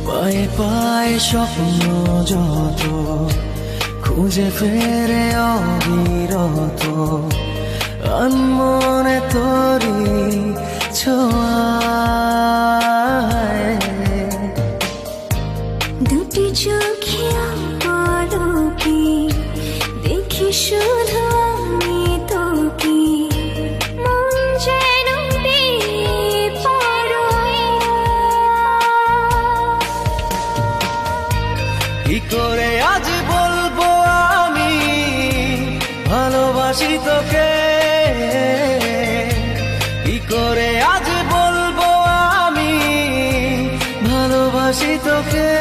পায়ে পায়ে স্বপ্ন যত খুঁজে ফেরে অবিরত আনমনে তোরি ছোঁয়ায়। দুটি চোখে পলকে দেখি শুধু আমি তোকে, মন যেন বেপরোয়া। কি করে আজ বলবো আমি ভালোবাসি তোকে, কি করে আজ বলবো আমি ভালোবাসি তোকে।